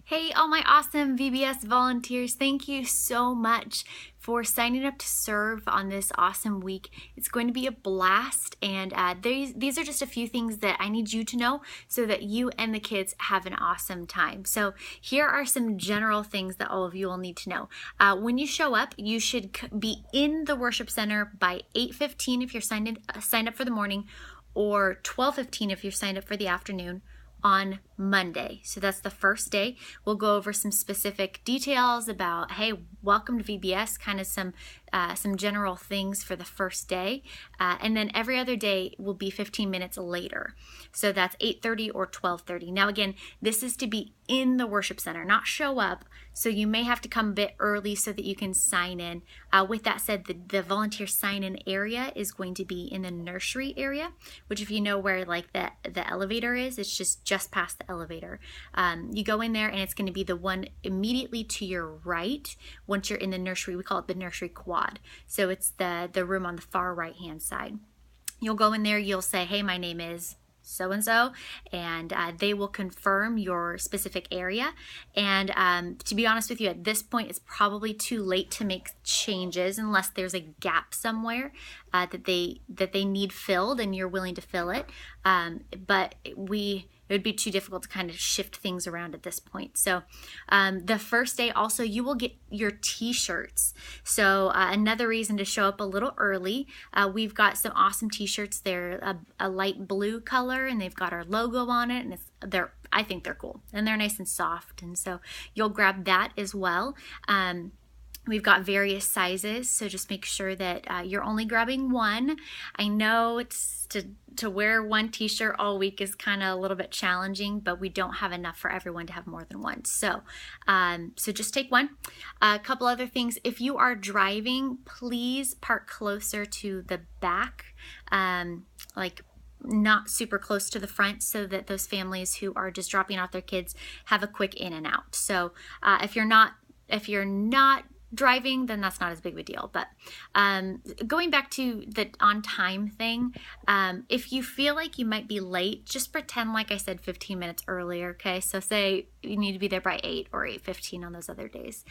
Hey, all my awesome VBS volunteers, thank you so much for signing up to serve on this awesome week. It's going to be a blast, and these are just a few things that I need you to know so that you and the kids have an awesome time. So here are some general things that all of you will need to know. When you show up, you should be in the worship center by 8:15 if you're signed up for the morning, or 12:15 if you're signed up for the afternoon on Monday. So that's the first day. We'll go over some specific details about, hey, welcome to VBS, kind of some general things for the first day. And then every other day will be 15 minutes later. So that's 8:30 or 12:30. Now again, this is to be in the worship center, not show up. So you may have to come a bit early so that you can sign in. With that said, the volunteer sign-in area is going to be in the nursery area, which if you know where like the elevator is, it's just past the elevator. You go in there and it's going to be the one immediately to your right. Once you're in the nursery, we call it the nursery quad. So it's the room on the far right-hand side. You'll go in there, you'll say, hey, my name is so-and-so, and they will confirm your specific area. And to be honest with you, at this point, it's probably too late to make changes unless there's a gap somewhere that they need filled and you're willing to fill it. But it would be too difficult to kind of shift things around at this point. So the first day also, you will get your t-shirts. So another reason to show up a little early. We've got some awesome t-shirts. They're a light blue color and they've got our logo on it, and I think they're cool and they're nice and soft. And so you'll grab that as well. We've got various sizes, so just make sure that you're only grabbing one. I know it's to wear one t-shirt all week is kind of a little bit challenging, but we don't have enough for everyone to have more than one. So just take one. A couple other things. If you are driving, please park closer to the back, like not super close to the front, so that those families who are just dropping off their kids have a quick in and out. So if you're not driving, then that's not as big of a deal. But going back to the on time thing, if you feel like you might be late, just pretend like I said 15 minutes earlier, okay? So say you need to be there by 8 or 8:15 on those other days.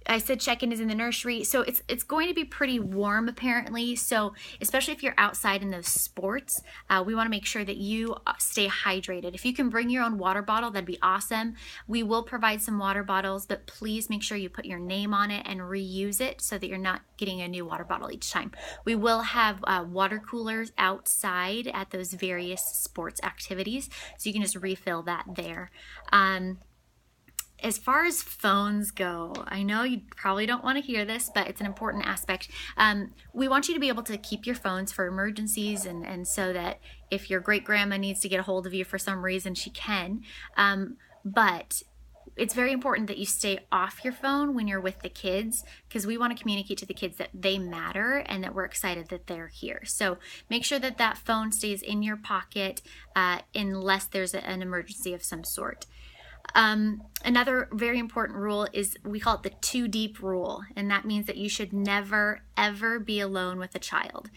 I said check-in is in the nursery, so it's going to be pretty warm apparently. So especially if you're outside in those sports, we want to make sure that you stay hydrated. If you can bring your own water bottle, that'd be awesome. We will provide some water bottles, but please make sure you put your name on it and reuse it so that you're not getting a new water bottle each time. We will have water coolers outside at those various sports activities, so you can just refill that there. As far as phones go, I know you probably don't want to hear this, but it's an important aspect. We want you to be able to keep your phones for emergencies and so that if your great-grandma needs to get a hold of you for some reason, she can. But it's very important that you stay off your phone when you're with the kids, because we want to communicate to the kids that they matter and that we're excited that they're here. So make sure that that phone stays in your pocket unless there's an emergency of some sort. Another very important rule is we call it the 2 deep rule, and that means that you should never ever be alone with a child.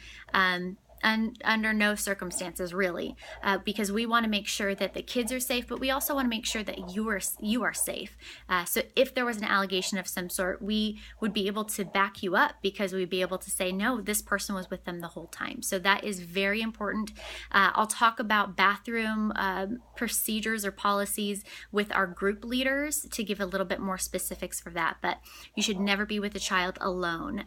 And under no circumstances really, because we want to make sure that the kids are safe, but we also want to make sure that you are safe. So if there was an allegation of some sort, we would be able to back you up, because we'd be able to say, no, this person was with them the whole time. So that is very important. I'll talk about bathroom procedures or policies with our group leaders to give a little bit more specifics for that, but you should never be with a child alone.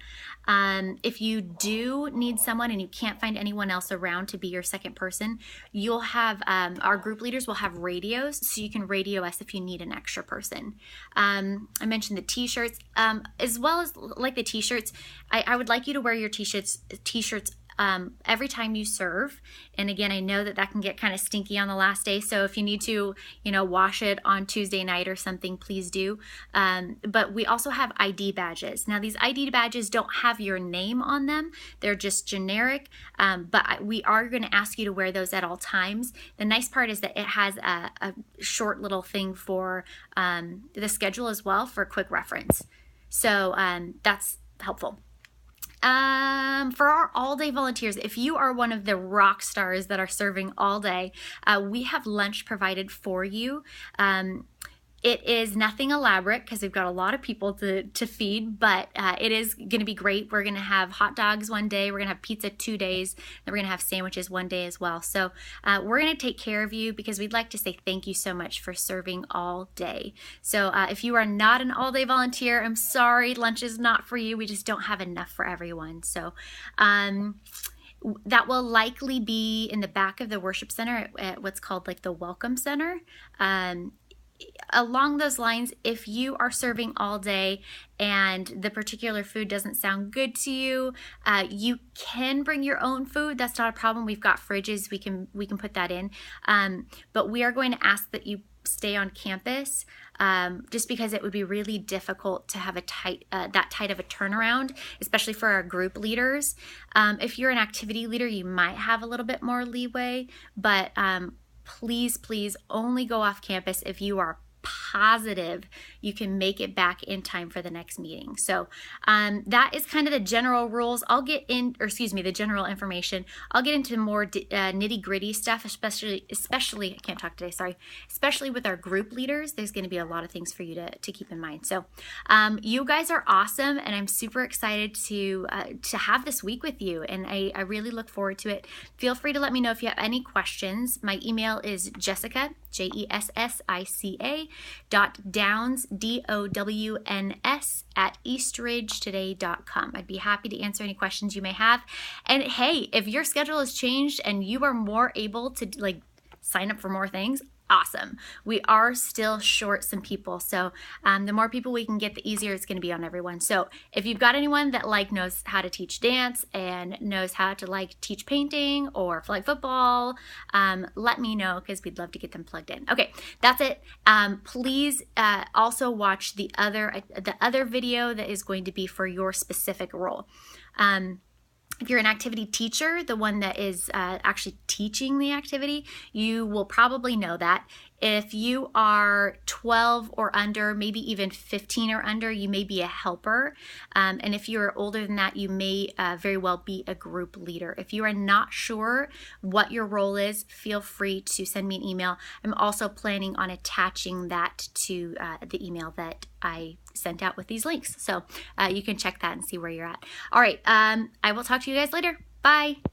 If you do need someone and you can't find anyone else around to be your second person, you'll have our group leaders will have radios, so you can radio us if you need an extra person. I mentioned the t-shirts, as well as like the t-shirts, I would like you to wear your t-shirts every time you serve. And again, I know that can get kind of stinky on the last day, so if you need to, wash it on Tuesday night or something, please do. But we also have ID badges. Now, these ID badges don't have your name on them. They're just generic, but we are going to ask you to wear those at all times. The nice part is that it has a short little thing for the schedule as well for quick reference. So that's helpful. For our all-day volunteers, if you are one of the rock stars that are serving all day, we have lunch provided for you. It is nothing elaborate because we've got a lot of people to feed, but it is going to be great. We're going to have hot dogs one day. We're going to have pizza 2 days. Then we're going to have sandwiches one day as well. So we're going to take care of you because we'd like to say thank you so much for serving all day. So if you are not an all-day volunteer, I'm sorry, lunch is not for you. We just don't have enough for everyone. So that will likely be in the back of the worship center at what's called like the Welcome Center. Along those lines, if you are serving all day and the particular food doesn't sound good to you, you can bring your own food. That's not a problem. We've got fridges. We can put that in. But we are going to ask that you stay on campus just because it would be really difficult to have that tight of a turnaround, especially for our group leaders. If you're an activity leader, you might have a little bit more leeway, but please only go off campus if you are positive you can make it back in time for the next meeting. So that is kind of the general rules. The general information. I'll get into more nitty gritty stuff, especially, I can't talk today, sorry, especially with our group leaders. There's going to be a lot of things for you to keep in mind. So you guys are awesome, and I'm super excited to have this week with you, and I really look forward to it. Feel free to let me know if you have any questions. My email is Jessica, Jessica, .downs, DOWNS, @eastridgetoday.com. I'd be happy to answer any questions you may have. And hey, if your schedule has changed and you are more able to sign up for more things, awesome. We are still short some people, so the more people we can get, the easier it's going to be on everyone. So if you've got anyone that knows how to teach dance and knows how to teach painting or flag football, let me know because we'd love to get them plugged in. Okay, that's it. Please also watch the other video that is going to be for your specific role. If you're an activity teacher, the one that is actually teaching the activity, you will probably know that. If you are 12 or under, maybe even 15 or under, you may be a helper. And if you're older than that, you may very well be a group leader. If you are not sure what your role is, feel free to send me an email. I'm also planning on attaching that to the email that I sent out with these links. So you can check that and see where you're at. All right, I will talk to you guys later. Bye.